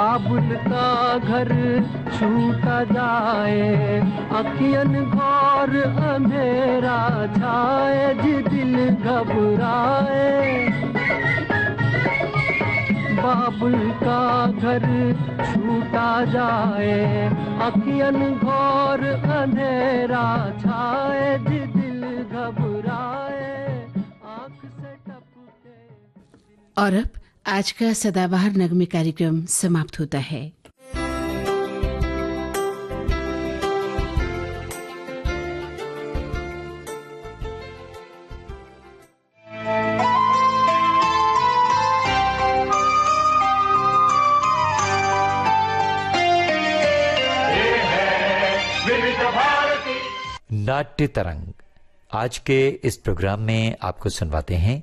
बाबुल का घर छूटा जाए, अखियन घोर अंधेरा छाए, जी दिल घबराए। बाबुल का घर छूटा जाए, अखियन घोर अंधेरा छाए, जी दिल घबराए, आँख से टपके। और अब आज का सदाबहार नगमे कार्यक्रम समाप्त होता है। नाट्य तरंग। आज के इस प्रोग्राम में आपको सुनवाते हैं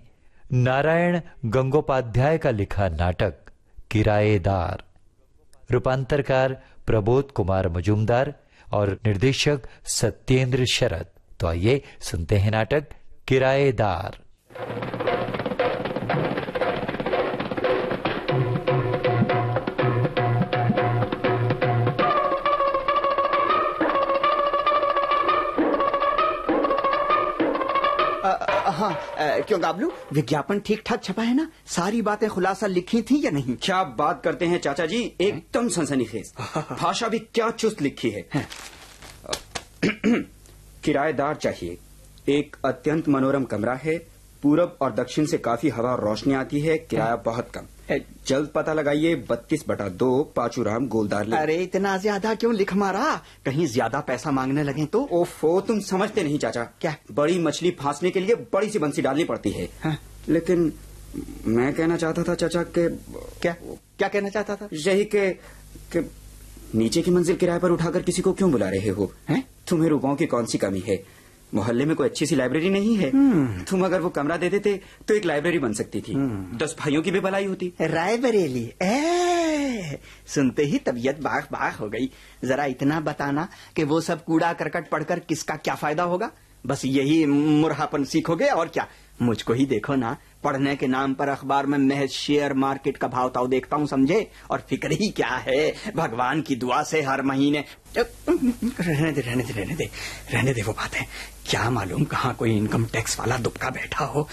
नारायण गंगोपाध्याय का लिखा नाटक किराएदार। रूपांतरकार प्रबोध कुमार मजूमदार और निर्देशक सत्येंद्र शरद। तो आइए सुनते हैं नाटक किराएदार। हाँ, क्यों गाबलू, विज्ञापन ठीक ठाक छपा है ना? सारी बातें खुलासा लिखी थी या नहीं? क्या बात करते हैं चाचा जी, एकदम सनसनीखेज। भाषा भी क्या चुस्त लिखी है। किराएदार चाहिए। एक अत्यंत मनोरम कमरा है, पूरब और दक्षिण से काफी हवा और रोशनी आती है, किराया बहुत कम। जल्द पता लगाइए, 32/2 पाचूराम गोलदार लेन। अरे इतना ज्यादा क्यों लिख मारा? कहीं ज्यादा पैसा मांगने लगे तो? ओफो, तुम समझते नहीं चाचा। क्या? बड़ी मछली फांसने के लिए बड़ी सी बंसी डालनी पड़ती है। हाँ? लेकिन मैं कहना चाहता था चाचा के। क्या क्या कहना चाहता था? यही के नीचे की मंजिल किराए पर उठाकर किसी को क्यों बुला रहे हो? हैं? तुम्हें रुपयों की कौन सी कमी है? मोहल्ले में कोई अच्छी सी लाइब्रेरी नहीं है? तुम अगर वो कमरा दे देते तो एक लाइब्रेरी बन सकती थी। 10 भाइयों की भी भलाई होती। रायबरेली, सुनते ही तबीयत बाग बाग हो गई। जरा इतना बताना कि वो सब कूड़ा करकट पढ़कर किसका क्या फायदा होगा? बस यही मुरहापन सीखोगे और क्या? मुझको ही देखो ना, पढ़ने के नाम पर अखबार में महज शेयर मार्केट का भाव ताव देखता हूँ, समझे? और फिक्र ही क्या है, भगवान की दुआ से हर महीने। रहने दे वो बातें। क्या मालूम कहाँ कोई इनकम टैक्स वाला दुबका बैठा हो।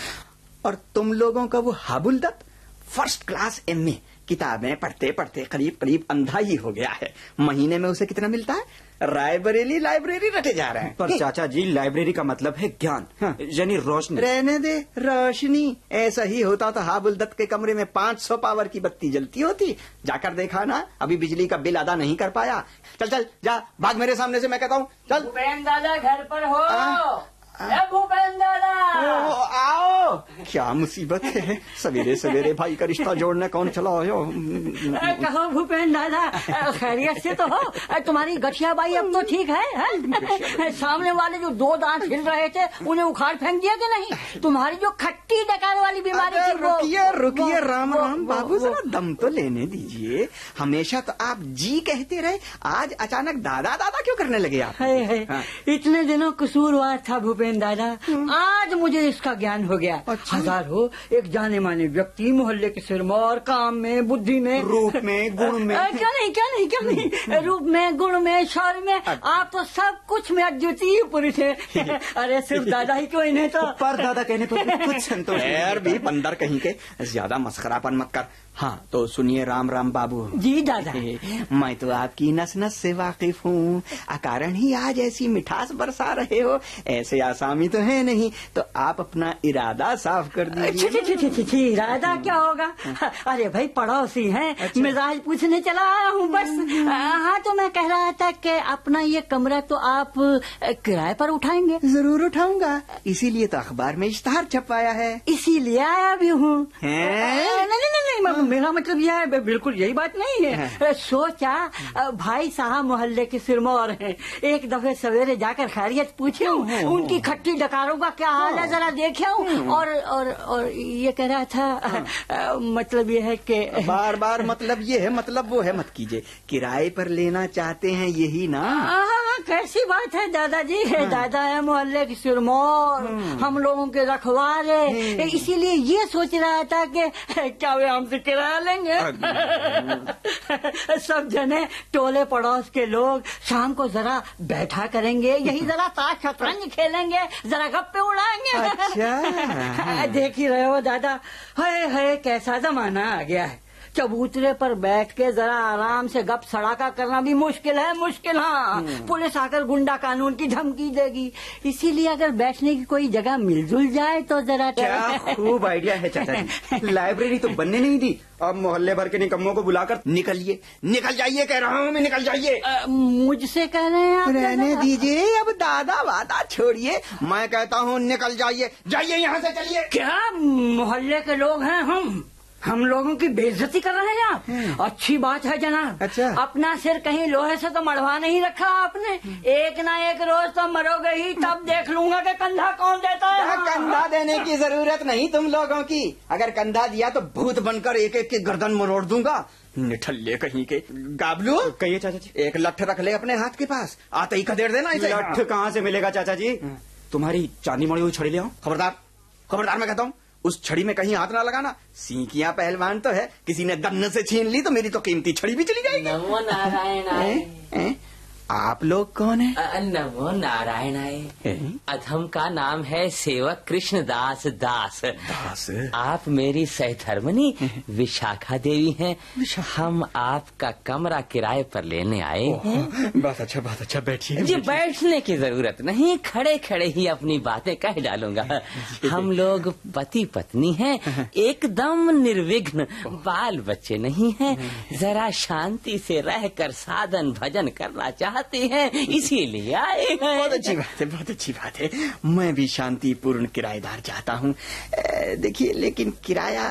और तुम लोगों का वो हाबुलदत फर्स्ट क्लास एमए, किताबें पढ़ते पढ़ते करीब करीब अंधा ही हो गया है। महीने में उसे कितना मिलता है? रायबरेली लाइब्रेरी रटे जा रहे हैं। पर चाचा जी, लाइब्रेरी का मतलब है ज्ञान, यानी रोशनी। रहने दे रोशनी। ऐसा ही होता तो हाबुलदत के कमरे में 500 पावर की बत्ती जलती होती। जाकर देखा ना, अभी बिजली का बिल अदा नहीं कर पाया। चल चल जा, भाग मेरे सामने से, मैं कहता हूँ। चल। भूपेन दादा घर पर हो? भूपेन दादा आओ। क्या मुसीबत है, सवेरे सवेरे भाई का रिश्ता जोड़ने कौन चला हो? कहो भूपेन दादा, खैरियत से तो हो? तुम्हारी गठिया बाई अब तो ठीक है? सामने वाले जो 2 दांत हिल रहे थे उन्हें उखाड़ फेंक दिया कि नहीं? तुम्हारी जो खट्टी डकार वाली बीमारी थी वो। रुकिए राम राम बाबू, जरा दम तो लेने दीजिए। हमेशा तो आप जी कहते रहे, आज अचानक दादा दादा क्यों करने लगे आप? इतने दिनों कसूरवार था भूपेन दादा, आज मुझे इसका ज्ञान हो गया। अच्छा। हजार हो एक जाने माने व्यक्ति, मोहल्ले के सिरमौर, काम में, बुद्धि में, रूप में, गुण में। क्या नहीं रूप में, गुण में, शौर्य में, आप तो सब कुछ में अद्वितीय पुरुष है। अरे सिर्फ दादा ही क्यों, इन्हें तो पर दादा कहने पर कुछ संतोष। खैर भी बंदर कहीं के, ज्यादा मस्खरापन मत कर। हाँ तो सुनिए राम राम बाबू जी। दादा मैं तो आपकी नस नस से वाकिफ हूँ, अकारण ही आज ऐसी मिठास बरसा रहे हो। ऐसे आसामी तो है नहीं, तो आप अपना इरादा साफ कर दीजिए। इरादा क्या होगा? अरे भाई पड़ोसी हैं। अच्छा। मिजाज पूछने चला आया हूँ बस। हाँ तो मैं कह रहा था कि अपना ये कमरा तो आप किराए पर उठाएंगे? जरूर उठाऊंगा, इसीलिए तो अखबार में इश्तहार छपवाया है, इसीलिए आया भी हूँ। नहीं, मेरा मतलब यह है, बिल्कुल यही बात नहीं है। सोचा भाई साहब मोहल्ले के सिरमौर हैं, एक दफे सवेरे जाकर खैरियत पूछे, उनकी खट्टी डकारों का क्या हाल है जरा देखे। और ये कह रहा था, मतलब ये है कि बार बार मतलब ये है मतलब वो है मत कीजिए। किराए पर लेना चाहते हैं यही ना? कैसी बात है दादाजी? दादा है मोहल्ले की सिरमौर, हम लोगों के रखवाले, इसीलिए ये सोच रहा था कि क्या वे हमसे किराया लेंगे। सब जने टोले पड़ोस के लोग शाम को जरा बैठा करेंगे, यही जरा ताश शतरंज खेलेंगे, जरा गप्पे उड़ाएंगे। अच्छा। देख ही रहे हो दादा, है कैसा जमाना आ गया है। चबूतरे पर बैठ के जरा आराम से गप सड़ाका करना भी मुश्किल है, मुश्किल। हाँ, पुलिस आकर गुंडा कानून की धमकी देगी, इसीलिए अगर बैठने की कोई जगह मिलजुल जाए तो जरा। क्या खूब आइडिया है चाचा जी। लाइब्रेरी तो बनने नहीं दी, अब मोहल्ले भर के निकम्मों को बुलाकर निकलिए, निकल जाइए कह रहा हूँ मैं, निकल जाइए। मुझसे कह रहे हैं आप? रहने दीजिए, अब दादा वादा छोड़िए, मैं कहता हूँ निकल जाइए, जाइए यहाँ से, चलिए। क्या मोहल्ले के लोग हैं हम लोगों की बेइज्जती कर रहे हैं आप? अच्छी बात है जनाब। अच्छा। अपना सिर कहीं लोहे से तो मढ़वा नहीं रखा आपने, एक ना एक रोज तो मरोगे ही, तब देख लूंगा कि कंधा कौन देता है। कंधा देने की जरूरत नहीं तुम लोगों की, अगर कंधा दिया तो भूत बनकर एक एक की गर्दन मरोड़ दूंगा। निठल्ले कहीं के। गाबलू, कहिए चाचा जी। एक लठ रख ले अपने हाथ के पास, आते ही खदेड़ देना इसे। लठ कहाँ से मिलेगा चाचा जी? तुम्हारी चांदी मड़ी हुई छड़ी ले आओ। खबरदार, खबरदार मैं कहता हूँ, उस छड़ी में कहीं हाथ ना लगाना। सीकियां पहलवान तो है, किसी ने गन्न से छीन ली तो मेरी तो कीमती छड़ी भी चली जाएगी। नमो नारायण। आप लोग कौन है? नमो नारायण। अधम का नाम है सेवक कृष्णदास दास। दास? आप मेरी सहधर्मनी विशाखा देवी हैं। हम आपका कमरा किराए पर लेने आए हैं। बहुत अच्छा, बहुत अच्छा, बैठिए। जी, बैठने की जरूरत नहीं, खड़े खड़े ही अपनी बातें कह डालूंगा। हम लोग पति पत्नी हैं, एकदम निर्विघ्न, बाल बच्चे नहीं हैं, जरा शांति से रहकर साधन भजन करना चाहते हैं, इसीलिए आए हैं। बहुत अच्छी बात है, बहुत अच्छी बात है। मैं भी शांतिपूर्ण किराएदार चाहता हूँ। देखिए, लेकिन किराया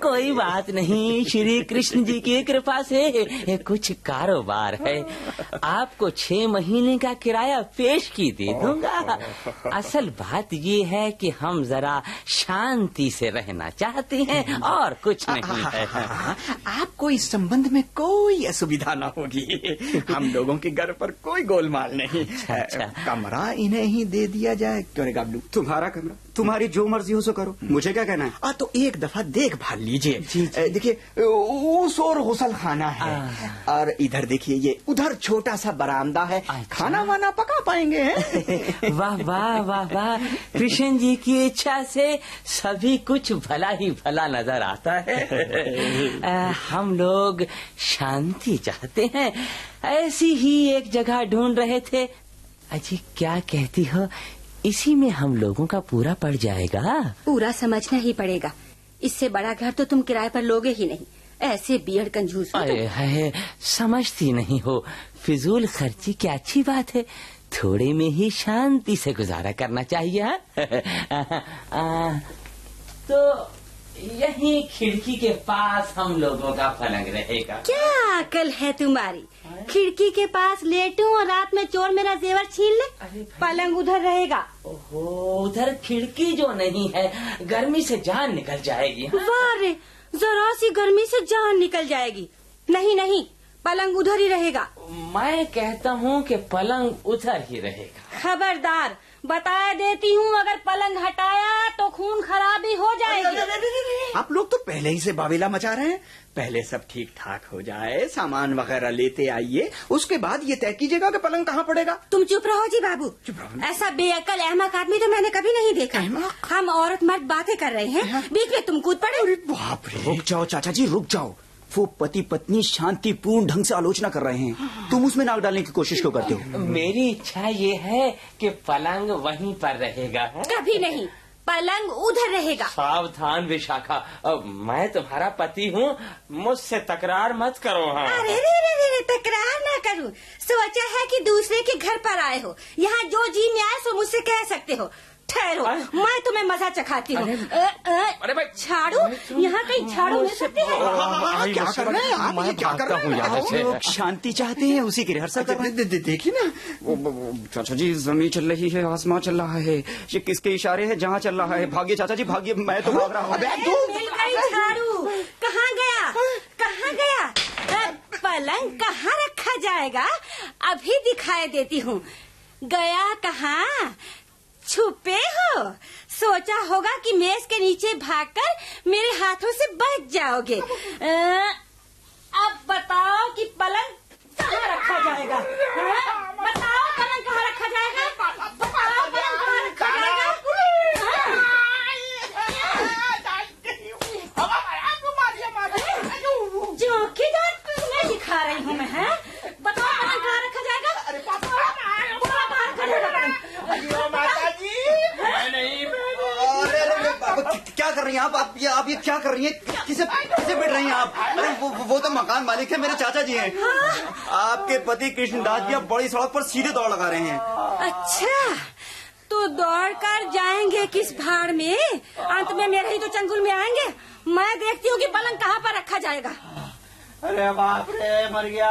कोई बात नहीं, श्री कृष्ण जी की कृपा से कुछ कारोबार है। आपको 6 महीने का किराया पेश की दे दूंगा। असल बात ये है कि हम जरा शांति से रहना चाहते हैं और कुछ नहीं है। आपको इस संबंध में कोई असुविधा ना होगी। हम लोगों के घर पर कोई गोलमाल नहीं। अच्छा। कमरा इन्हें ही दे दिया जाए, क्यों रे गाबलू? तुम्हारा कमरा, तुम्हारी जो मर्जी हो सो करो, मुझे क्या कहना है? तो एक दफा देखभाल लीजिए। देखिए, उस और गुसल खाना है, और इधर देखिए, ये उधर छोटा सा बरामदा है। खाना वाना पका पाएंगे? वाह वाह वाह वाह, कृष्ण जी की इच्छा से सभी कुछ भला ही भला नजर आता है। हम लोग शांति चाहते हैं, ऐसी ही एक जगह ढूंढ रहे थे। अजी, क्या कहती हो, इसी में हम लोगों का पूरा पड़ जाएगा? पूरा समझना ही पड़ेगा, इससे बड़ा घर तो तुम किराए पर लोगे ही नहीं। ऐसे बियड़ कंजूस हो तुम। है, समझती नहीं हो, फिजूल खर्ची क्या अच्छी बात है, थोड़े में ही शांति से गुजारा करना चाहिए। तो यही खिड़की के पास हम लोगों का पलंग रहेगा। क्या अकल है तुम्हारी? खिड़की के पास लेटूं और रात में चोर मेरा जेवर छीन ले? पलंग उधर रहेगा। ओहो, उधर खिड़की जो नहीं है, गर्मी से जान निकल जाएगी। वाह रे, जरा सी गर्मी से जान निकल जाएगी। नहीं नहीं, पलंग उधर ही रहेगा। मैं कहता हूँ कि पलंग उधर ही रहेगा। खबरदार, बता देती हूँ, अगर पलंग हटाया तो खून खराबी हो जाएगी। आप लोग तो पहले ही से बावेला मचा रहे हैं। पहले सब ठीक ठाक हो जाए, सामान वगैरह लेते आइए, उसके बाद ये तय कीजिएगा कि पलंग कहाँ पड़ेगा। तुम चुप रहो जी बाबू। चुप रहो। ऐसा बेअकल अहमक आदमी तो मैंने कभी नहीं देखा। हम औरत मर्द बातें कर रहे हैं, बीच में तुम कूद पड़े। बाप रे। रुक जाओ चाचा जी, रुक जाओ। वो पति पत्नी शांतिपूर्ण ढंग से आलोचना कर रहे हैं, तुम उसमें नाक डालने की कोशिश क्यों करते हो? मेरी इच्छा ये है कि पलंग वहीं पर रहेगा। कभी नहीं, पलंग उधर रहेगा। सावधान विशाखा, मैं तुम्हारा पति हूँ, मुझसे तकरार मत करो। हाँ। अरे रे रे रे रे, तकरार ना करूँ, सोचा है कि दूसरे के घर पर आए हो, यहाँ जो जी में आए सो मुझसे कह सकते हो। ठहरो, मैं तुम्हें मजा चखाती हूँ। अरे भाई, झाड़ू, यहाँ कहीं झाड़ू मिल सकती है? क्या कर रहे हैं आप? ये क्या कर रहे हैं? आप लोग शांति चाहते हैं, उसी की रिहर्सल कर रहे हैं। देखिए ना, चाचा जी, जमीन चल रही है, आसमां चल रहा है, ये किसके इशारे है जहाँ चल रहा है? भागिए चाचा जी, भागिए, मैं तो भाग रहा हूँ। मिल गई झाड़ू, कहाँ गया, कहाँ गया? पलंग कहाँ रखा जाएगा, अभी दिखाई देती हूँ। गया कहाँ? छुपे हो? सोचा होगा कि मेज के नीचे भागकर मेरे हाथों से बच जाओगे। अब बताओ कि पलंग कहाँ रखा जाएगा? बताओ पलंग कहाँ रखा जाएगा? बताओ पलंग कहाँ रखा जाएगा? चौकीदार तुम्हें दिखा रही हूँ मैं। बताओ पलंग कहाँ रखा जाएगा? क्या कर रही हैं आप ये क्या कर रही हैं? किसे बैठ रही हैं आप? अरे वो तो मकान मालिक है, मेरे चाचा जी हैं। आपके पति कृष्णदास जी अब बड़ी सड़क पर सीधे दौड़ लगा रहे हैं। अच्छा, तो दौड़ कर जाएंगे किस भाड़ में? अंत में मेरे ही तो चंगुल में आएंगे। मैं देखती हूँ कि पलंग कहाँ पर रखा जाएगा। अरे बाप रे, मर गया,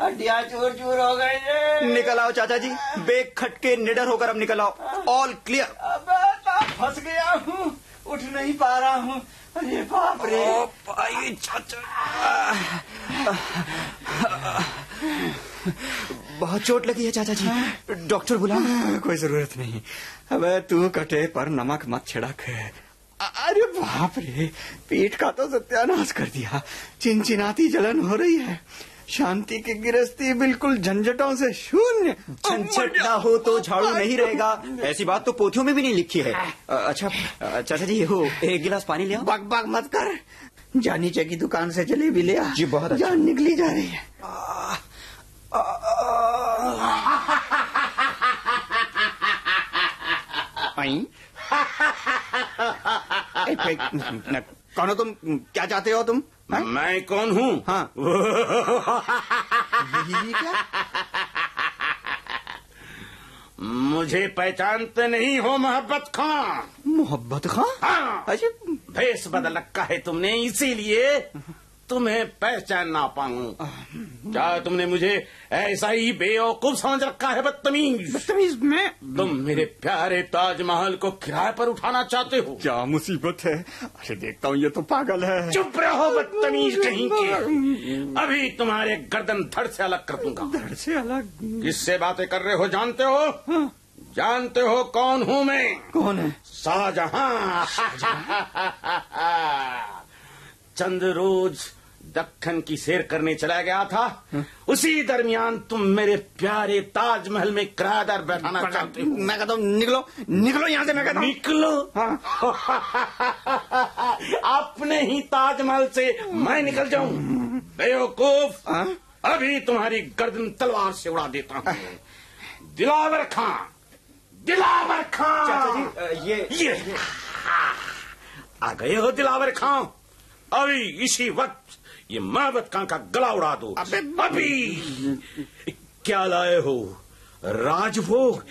हड्डियाँ चूर चूर हो गई। निकल आओ चाचा जी, बेग खटके निडर होकर अब निकल आओ। All clear. फंस गया हूँ, उठ नहीं पा रहा हूँ। अरे बाप रे। चाचा, बहुत चोट लगी है चाचा जी, डॉक्टर बुलाओ। कोई जरूरत नहीं, अब तू कटे पर नमक मत छिड़क। अरे बाप रे, पीठ का तो सत्यानाश कर दिया। चिनचिनाती जलन हो रही है। शांति की गिरस्ती बिल्कुल झंझटों से शून्य। झंझट ना हो तो झाड़ू नहीं रहेगा, ऐसी बात तो पोथियों में भी नहीं लिखी है। अच्छा चाचा जी, हो एक गिलास पानी ले आओ। बक बक मत कर, जानी चे की दुकान से जलेबी ले आ। जी बहुत अच्छा। जान निकली जा रही है। कौन हो तुम? क्या चाहते हो तुम? मैं कौन हूँ? हाँ। ये क्या? मुझे पहचानते नहीं हो मोहब्बत खां? मोहब्बत खां? हाँ। अच्छा, भेष बदल रखा है तुमने, इसीलिए तुम्हें पहचान ना पाऊं। क्या तुमने मुझे ऐसा ही बेवकूफ समझ रखा है? बदतमीज मैं? तुम मेरे प्यारे ताजमहल को किराए पर उठाना चाहते हो? क्या मुसीबत है? अरे देखता हूँ ये तो पागल है। चुप रहो बदतमीज कहीं के। अभी तुम्हारे गर्दन धड़ से अलग कर दूंगा। धड़ से अलग? किससे बातें कर रहे हो जानते हो? हाँ। जानते हो कौन हूँ मैं? कौन है? शाहजहां। चंद रोज दक्खन की सैर करने चला गया था। उसी दरमियान तुम मेरे प्यारे ताजमहल में किराएदार बैठाना चाहते हो? मैं कहता हूँ निकलो यहाँ से। मैं कहता हूँ निकलो। हाँ। अपने ही ताजमहल से मैं निकल जाऊं? बेवकूफ, अभी तुम्हारी गर्दन तलवार से उड़ा देता हूँ। दिलावर खां। चाचा जी, ये आ गए हो दिलावर खां? अभी इसी वक्त ये मोहब्बत खां का गला उड़ा दो। अभी क्या लाए हो? राजभोग?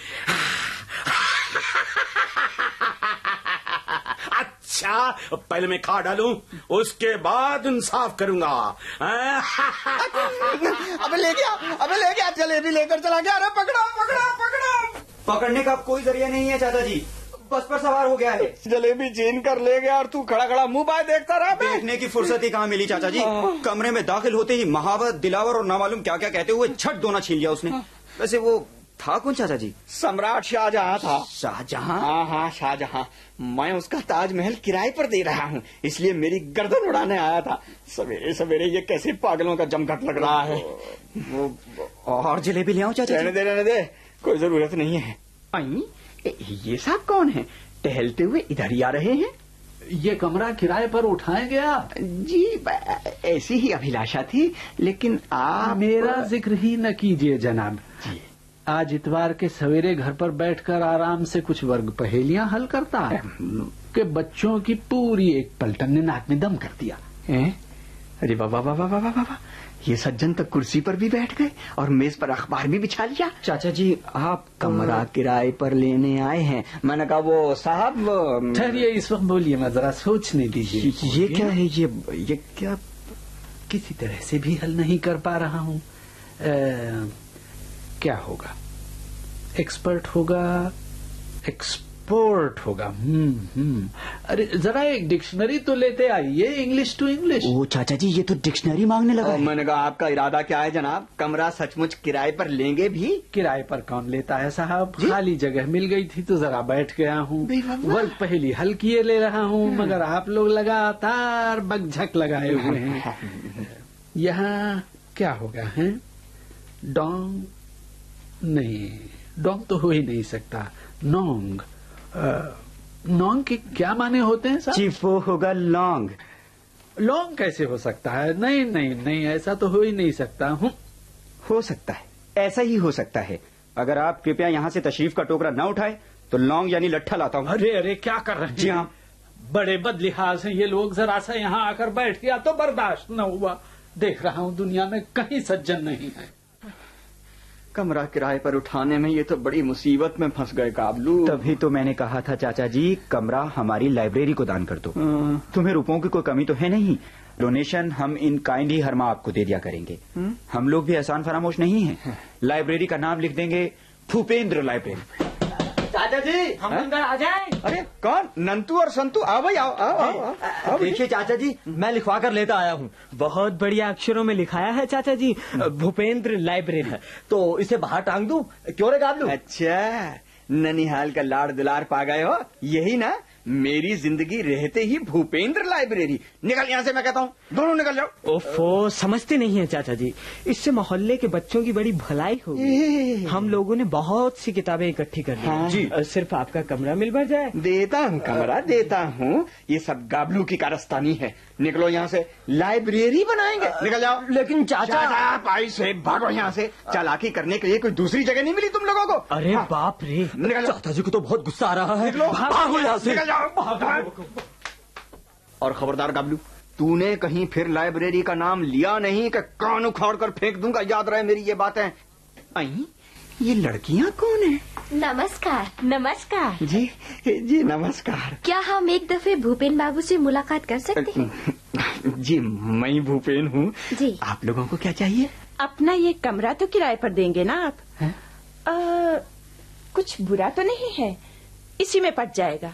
अच्छा, पहले मैं खा डालूं, उसके बाद इंसाफ करूंगा। अबे ले गया जलेबी लेकर चला गया। अरे पकड़ो। पकड़ने का कोई जरिया नहीं है चाचा जी, बस पर सवार हो गया है। जलेबी छीन कर ले गया और तू खड़ा खड़ा मुंह बाय देखता रहा। देखने की फुर्सत ही कहाँ मिली चाचा जी। कमरे में दाखिल होते ही महावत, दिलावर और ना मालूम क्या क्या कहते हुए झट दोना छीन लिया उसने। वैसे वो था कौन चाचा जी? सम्राट शाहजहां था। शाहजहां? हाँ, शाहजहां। मैं उसका ताजमहल किराए पर दे रहा हूँ, इसलिए मेरी गर्दन उड़ाने आया था। सवेरे सवेरे ये कैसे पागलों का जमघट लग रहा है। वो और जलेबी ले आओ चाचा जी। रहने दे, कोई जरूरत नहीं है। ये साहब कौन है? टहलते हुए इधर ही आ रहे हैं। ये कमरा किराए पर उठाएंगे आप? जी, ऐसी ही अभिलाषा थी, लेकिन आप... मेरा जिक्र ही न कीजिए जनाब। आज इतवार के सवेरे घर पर बैठकर आराम से कुछ वर्ग पहेलियां हल करता है कि बच्चों की पूरी एक पलटन ने नाक में दम कर दिया। अरे वाह, ये सज्जन तक कुर्सी पर भी बैठ गए और मेज पर अखबार भी बिछा लिया। चाचा जी, आप कमरा किराए पर लेने आए हैं? मैंने कहा वो साहब... ठहरिए, इस वक्त बोलिए, मैं जरा सोचने दीजिए। ये क्या है? ये क्या? किसी तरह से भी हल नहीं कर पा रहा हूँ। क्या होगा? एक्सपर्ट होगा? पोर्ट होगा। अरे जरा एक डिक्शनरी तो लेते आइए, इंग्लिश टू इंग्लिश। ओ चाचा जी, ये तो डिक्शनरी मांगने लगा है। मैंने कहा आपका इरादा क्या है जनाब? कमरा सचमुच किराए पर लेंगे भी? किराए पर कौन लेता है साहब, खाली जगह मिल गई थी तो जरा बैठ गया हूँ। वर्क पहली हल किए ले रहा हूँ, मगर आप लोग लगातार बकझक लगाए हुए हैं। यहाँ क्या होगा है? डोंग नहीं, डोंग तो हो ही नहीं सकता। नोंग, नोंग के क्या माने होते हैं साहब? चीफ वो होगा लॉन्ग। लॉन्ग कैसे हो सकता है? नहीं नहीं नहीं, ऐसा तो हो ही नहीं सकता। हो सकता है, ऐसा ही हो सकता है। अगर आप कृपया यहाँ से तशरीफ का टोकरा न उठाए तो लॉन्ग यानी लट्ठा लाता हूँ। अरे अरे क्या कर रहे हैं? जी हाँ, बड़े बदलिहाज हैं ये लोग। जरा सा यहाँ आकर बैठ गया तो बर्दाश्त न हुआ। देख रहा हूँ दुनिया में कहीं सज्जन नहीं है। कमरा किराए पर उठाने में ये तो बड़ी मुसीबत में फंस गए काबलू। तभी तो मैंने कहा था चाचा जी, कमरा हमारी लाइब्रेरी को दान कर दो। तुम्हें रुपयों की कोई कमी तो है नहीं। डोनेशन हम इन काइंड ही हर माह आपको दे दिया करेंगे। हम लोग भी एहसान फरामोश नहीं हैं। लाइब्रेरी का नाम लिख देंगे भूपेंद्र लाइब्रेरी। चाचा जी, हम अंदर आ जाएं? अरे कौन? नंतू और संतू? आओ भाई, आओ आओ आओ, आओ, आओ। देखिए चाचा जी, मैं लिखवा कर लेता आया हूँ। बहुत बढ़िया अक्षरों में लिखाया है चाचा जी, भूपेंद्र लाइब्रेरी। तो इसे बाहर टांग दूं? क्यों रे गाबलू? अच्छा, ननिहाल का लाड़ दुलार पा गए हो, यही ना? मेरी जिंदगी रहते ही भूपेंद्र लाइब्रेरी। निकल यहाँ से, मैं कहता हूँ, दोनों निकल जाओ। ओफो, समझते नहीं है चाचा जी, इससे मोहल्ले के बच्चों की बड़ी भलाई होगी। हम लोगों ने बहुत सी किताबें इकट्ठी कर ली। हाँ। जी, सिर्फ आपका कमरा मिल भर जाए। देता हूँ कमरा, देता हूँ। ये सब गाबलू की कारस्तानी है। निकलो यहाँ से, लाइब्रेरी बनाएंगे। निकल जाओ। लेकिन चाचा, भाई से भागो यहाँ से। चालाकी करने के लिए कोई दूसरी जगह नहीं मिली तुम लोगों को? अरे बाप रे, निकल जाओ। चाचा जी को तो बहुत गुस्सा आ रहा है। निकलो, भागो यहाँ से। निकल जाओ। और खबरदार गाबलू, तूने कहीं फिर लाइब्रेरी का नाम लिया नहीं कि कान उखाड़ कर फेंक दूंगा। याद रहे मेरी ये बातें। आई, ये लड़कियां कौन है? नमस्कार। नमस्कार जी जी नमस्कार। क्या हम एक दफे भूपेन बाबू से मुलाकात कर सकते हैं? जी मैं भूपेन हूँ। जी। आप लोगों को क्या चाहिए? अपना ये कमरा तो किराए पर देंगे ना आप? कुछ बुरा तो नहीं है, इसी में पट जाएगा।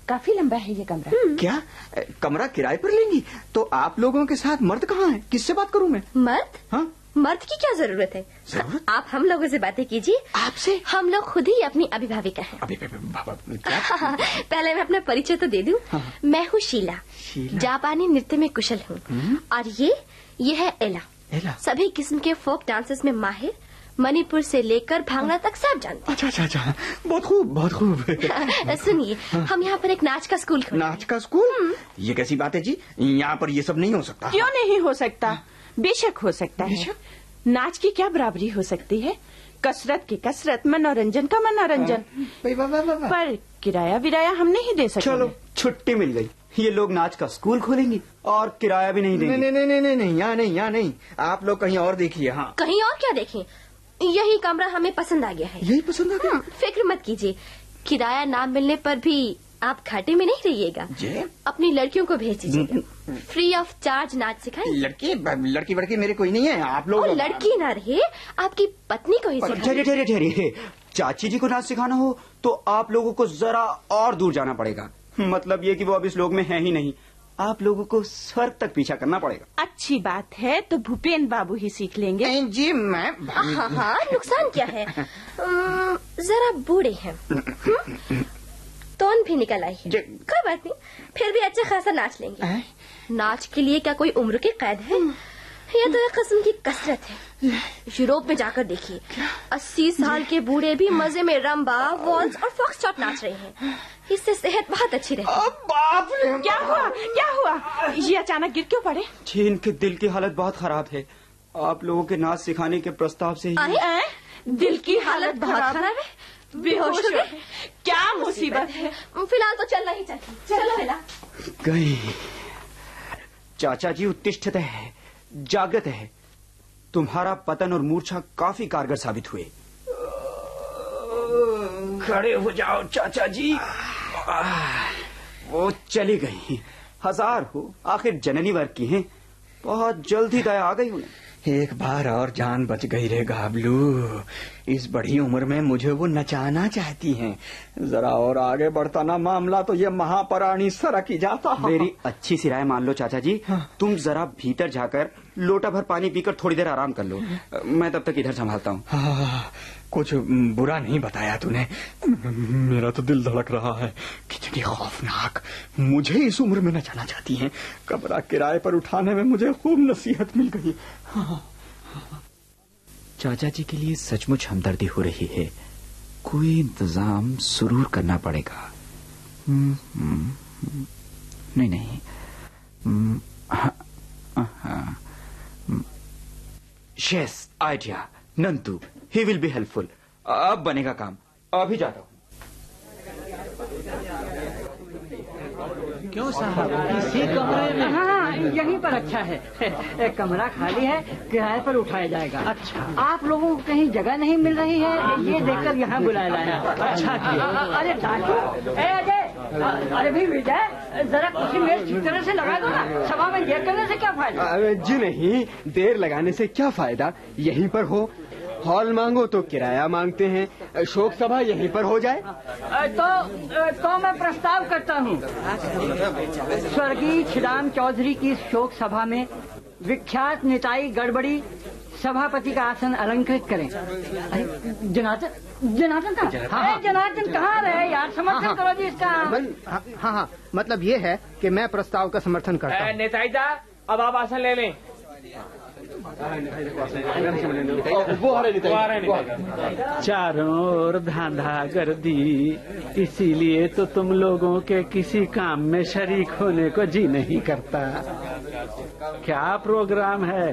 काफी लंबा है ये कमरा। क्या कमरा किराए पर लेंगी? तो आप लोगों के साथ मर्द कहाँ है? किससे बात करूँ मैं? मर्द? हाँ? मर्द की क्या जरूरत है? जरूरत? आप हम लोगों से बातें कीजिए। आपसे? हम लोग खुद ही अपनी अभिभाविका हैं। क्या? पहले मैं अपना परिचय तो दे दूं। मैं हूँ शीला, जापानी नृत्य में कुशल हूँ। और ये है एला। सभी किस्म के फोक डांसेस में माहिर, मणिपुर से लेकर भांगड़ा तक सब जानते हैं। अच्छा, बहुत खूब, बहुत खूब। सुनिए, हम यहाँ पर एक नाच का स्कूल खोले। नाच का स्कूल? ये कैसी बात है जी? यहाँ पर ये सब नहीं हो सकता। क्यों नहीं हो सकता? बेशक हो सकता है। नाच की क्या बराबरी हो सकती है? कसरत की कसरत, मनोरंजन का मनोरंजन। पर किराया विराया हम नहीं दे सकते। चलो, छुट्टी मिल गई। ये लोग नाच का स्कूल खोलेंगी और किराया भी नहीं देंगे। नहीं, यहाँ नहीं। आप लोग कहीं और देखिए। हाँ, कहीं और क्या देखें? यही कमरा हमें पसंद आ गया है। यही पसंद आ गया? फिक्र मत कीजिए, किराया ना मिलने पर भी आप घाटे में नहीं रहिएगा। अपनी लड़कियों को भेज दीजिएगा, फ्री ऑफ चार्ज नाच सिखाएंगे। लड़की वड़की मेरे कोई नहीं है। आप लोग और लड़की ना रहे, आपकी पत्नी को ही सिखाएंगे। ठहरिए, चाची जी को नाच सिखाना हो तो आप लोगों को जरा और दूर जाना पड़ेगा। मतलब ये कि वो अब इस लोग में है ही नहीं। आप लोगों को स्वर्ग तक पीछा करना पड़ेगा। अच्छी बात है, तो भूपेन बाबू ही सीख लेंगे। जी मैं। हाँ, नुकसान क्या है? जरा बूढ़े हैं, तोन भी निकल आई है। कोई बात नहीं, फिर भी अच्छा खासा नाच लेंगे। नाच के लिए क्या कोई उम्र की कैद है? यह तो एक किस्म की कसरत है। यूरोप में जाकर देखिए, 80 साल के बूढ़े भी मजे में रंबा, वॉल्स और फॉक्सट्रॉट नाच रहे हैं। इससे सेहत बहुत अच्छी रहती है। बाप रे! क्या हुआ? ये अचानक गिर क्यों पड़े? जी, इनके दिल की हालत बहुत खराब है। आप लोगों के नाच सिखाने के प्रस्ताव से ही दिल की हालत बहुत खराब है? बेहोश हो गए? क्या मुसीबत है? फिलहाल तो चलना ही चाहिए। चलो बेला। गई। चाचा जी उत्तिष्ठत है, जागृत है। तुम्हारा पतन और मूर्छा काफी कारगर साबित हुए। खड़े हो जाओ चाचा जी। वो चली गई। हजार हो, आखिर जननी वर्ग की हैं। बहुत जल्द ही दया आ गई उन्हें। एक बार और जान बच गई रे गाबलू। इस बड़ी उम्र में मुझे वो नचाना चाहती हैं। जरा और आगे बढ़ता ना मामला तो ये महापराणी सरक ही जाता। मेरी अच्छी सी राय मान लो चाचा जी, तुम जरा भीतर जाकर लोटा भर पानी पीकर थोड़ी देर आराम कर लो। मैं तब तक इधर संभालता हूँ। कुछ बुरा नहीं बताया तूने। मेरा तो दिल धड़क रहा है। कितनी खौफनाक। मुझे इस उम्र में नचाना चाहती हैं। कमरा किराए पर उठाने में मुझे खूब नसीहत मिल गई। चाचा जी के लिए सचमुच हमदर्दी हो रही है। कोई इंतजाम जरूर करना पड़ेगा। नहीं शेष idea Nandu, he will be helpful. अब बनेगा काम। अभी जाता हूँ। क्यों साहब, इसी कमरे में? हाँ, यहीं पर अच्छा है। एक कमरा खाली है, किराए पर उठाया जाएगा। अच्छा, आप लोगों को कहीं जगह नहीं मिल रही है, ये देखकर यहाँ बुलाया लाया। अच्छा किया। अरे दादू, अजय, अरे भी विजय, जरा कुछ मेज ठीक तरह से लगा दो ना। सभा में देर करने से क्या फायदा? जी नहीं, देर लगाने से क्या फायदा, यहीं पर हो। हॉल मांगो तो किराया मांगते हैं। शोक सभा यहीं पर हो जाए। तो मैं प्रस्ताव करता हूँ, स्वर्गीय छिदाम चौधरी की शोक सभा में विख्यात निताई गड़बड़ी सभापति का आसन अलंकृत करें। जनार्दन कहाँ? जनार्दन कहाँ रहे यार? समर्थन करो जी इसका। हाँ, मतलब ये है कि मैं प्रस्ताव का समर्थन करता हूँ। नेताई दा, अब आप आसन ले लें। चारों ओर धांधा कर दी, इसीलिए तो तुम लोगों के किसी काम में शरीक होने को जी नहीं करता। क्या प्रोग्राम है,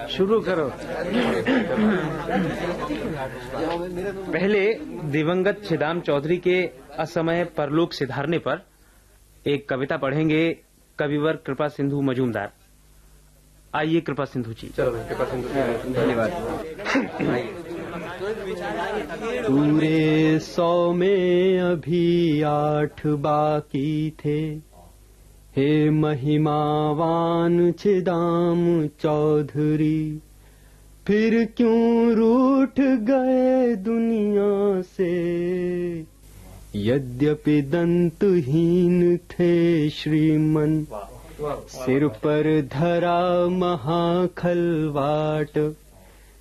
शुरू करो। पहले दिवंगत छिदाम चौधरी के असमय परलोक सिधारने पर एक कविता पढ़ेंगे कविवर कृपा सिंधु मजूमदार। आइए कृपा सिंधु जी। चलो कृपा सिंधु, धन्यवाद। पूरे 100 में अभी 8 बाकी थे, हे महिमावान छिदाम चौधरी, फिर क्यों रूठ गए दुनिया से, यद्यपि दंतहीन थे श्रीमन, सिर पर धरा महाखलवाट,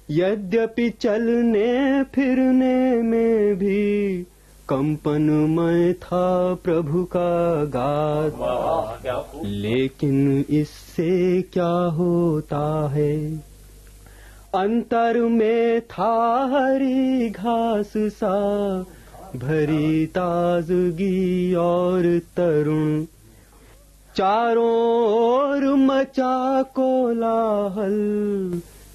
यद्यपि चलने फिरने में भी कंपनमय था प्रभु का गात, लेकिन इससे क्या होता है, अंतर में था हरी घास सा भरी ताजगी और तरुण, चारों ओर मचा कोलाहल,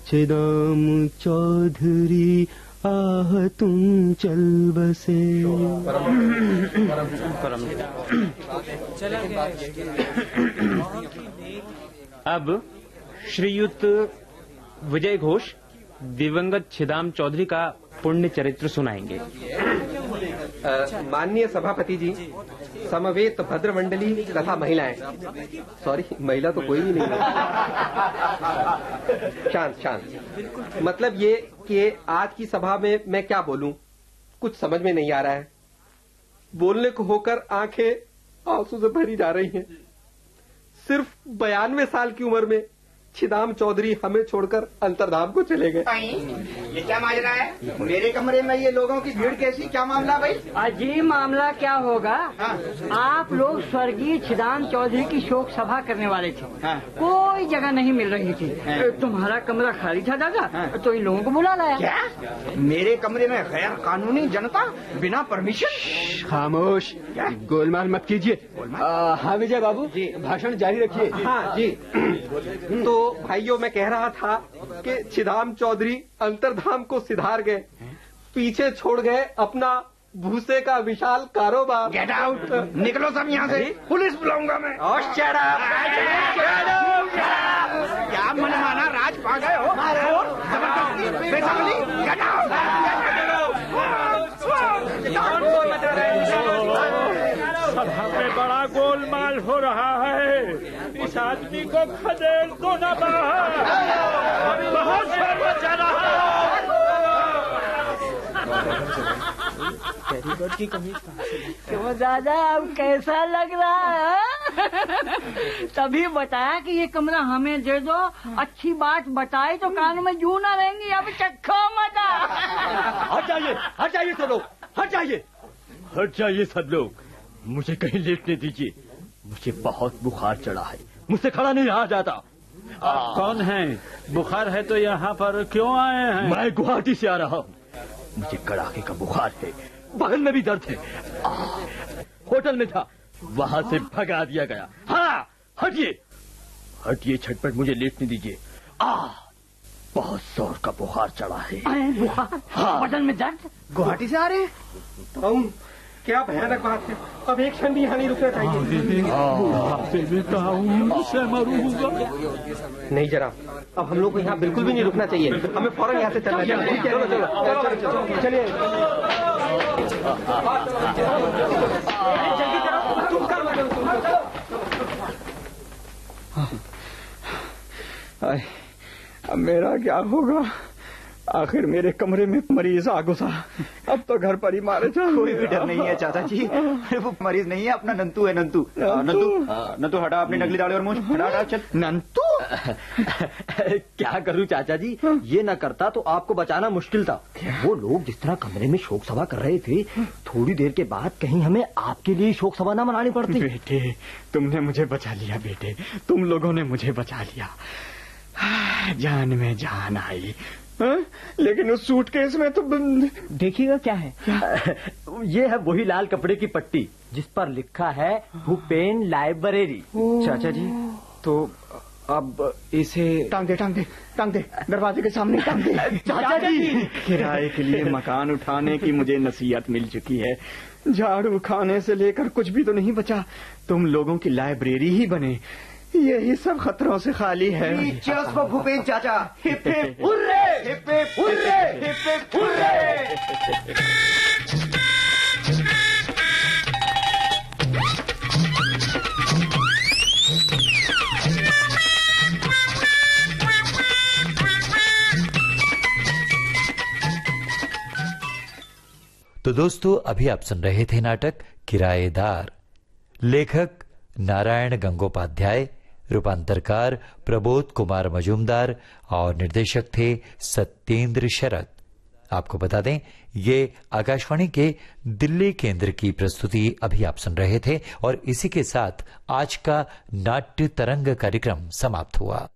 छिदाम चौधरी आह तुम चल बसे। अब श्रीयुत विजय घोष दिवंगत छिदाम चौधरी का पुण्य चरित्र सुनाएंगे। माननीय सभापति जी, समवेत भद्र मंडली तथा महिलाएं, सॉरी महिला तो कोई भी नहीं है। शांत। मतलब ये कि आज की सभा में मैं क्या बोलूं, कुछ समझ में नहीं आ रहा है। बोलने को होकर आंखें आंसू से भरी जा रही हैं। सिर्फ 92 साल की उम्र में छिदाम चौधरी हमें छोड़कर अंतर्धाम को चले गए। ये क्या माजरा है? मेरे कमरे में ये लोगों की भीड़ कैसी? क्या मामला भाई? अजीब मामला क्या होगा? आप लोग स्वर्गीय छिदाम चौधरी की शोक सभा करने वाले थे। कोई जगह नहीं मिल रही थी। तुम्हारा कमरा खाली था दादा, तो इन लोगों को बुला लाया। क्या? मेरे कमरे में गैर कानूनी जनता बिना परमिशन? खामोश, गोलमाल मत कीजिए। हाँ विजय बाबू जी, भाषण जारी रखिए। हाँ जी। तो भाइयों, मैं कह रहा था कि छिदाम चौधरी अंतर्धाम को सिधार गए, पीछे छोड़ गए अपना भूसे का विशाल कारोबार। गेट आउट, निकलो सब यहाँ से, पुलिस बुलाऊंगा मैं। क्या मनमाना राज पा गए हो? जबरदस्ती, बेसब्री, गेट आउट। सभा में में बड़ा गोलमाल हो रहा है। इस आदमी को खदेड़ दो ना बाहर, बहुत शोर मचा रहा है। क्यों दादा, अब कैसा लग रहा है? तभी बताया कि ये कमरा हमें दे दो। अच्छी बात बताई तो कान में जू ना रहेंगी। अब चक्को मत। हट जाइए सब लोग, हट जाइए सब लोग। मुझे कहीं लेटने दीजिए। मुझे बहुत बुखार चढ़ा है, मुझसे खड़ा नहीं रहा जाता। कौन है? बुखार है तो यहाँ पर क्यों आए हैं? मैं गुवाहाटी से आ रहा हूँ। मुझे कड़ाके का बुखार है, बगल में भी दर्द है। होटल में था, वहाँ से भगा दिया गया। हाँ, हटिए झटपट, मुझे लेटने दीजिए। बहुत जोर का बुखार चढ़ा है। बुखार? हाँ। बदन में दर्द? गुवाहाटी से आ रहे हैं? क्या भयानक बात है। अब एक क्षण भी यहाँ नहीं रुकना चाहिए। नहीं जरा, अब हम लोग को यहाँ बिल्कुल भी नहीं रुकना चाहिए। हमें फौरन यहाँ से चलना चाहिए। चलो चलिए। जल्दी करो, तुम कर। अब मेरा क्या होगा? आखिर मेरे कमरे में मरीज आ घुसा। अब तो घर पर ही मारे जाओ। कोई भी डर नहीं है चाचा जी, वो मरीज नहीं है, अपना नंतू है। नंतू हटा अपनी नकली दाढ़ी और मूंछ, हटा चल। नंतू क्या करूं चाचा जी, ये न करता तो आपको बचाना मुश्किल था। वो लोग जिस तरह कमरे में शोक सभा कर रहे थे, थोड़ी देर के बाद कहीं हमें आपके लिए शोक सभा न मनानी पड़ती। बेटे, तुमने मुझे बचा लिया। बेटे, तुम लोगों ने मुझे बचा लिया। जान में जान आई। लेकिन उस सूटकेस में तो देखिएगा क्या है। ये है वही लाल कपड़े की पट्टी जिस पर लिखा है भूपेन लाइब्रेरी। चाचा जी, तो अब इसे टांग दे दरवाजे के सामने टांग दे। चाचा जी, किराए के लिए मकान उठाने की मुझे नसीहत मिल चुकी है। झाड़ू खाने से लेकर कुछ भी तो नहीं बचा। तुम लोगों की लाइब्रेरी ही बने, यही सब खतरों से खाली है। भूपेन चाचा। Hip hip hurray, hip hip hurray, hip hip hurray. तो दोस्तों, अभी आप सुन रहे थे नाटक किराएदार। लेखक नारायण गंगोपाध्याय, रूपांतरकार प्रबोध कुमार मजूमदार और निर्देशक थे सत्येंद्र शरद। आपको बता दें, ये आकाशवाणी के दिल्ली केंद्र की प्रस्तुति अभी आप सुन रहे थे और इसी के साथ आज का नाट्य तरंग कार्यक्रम समाप्त हुआ।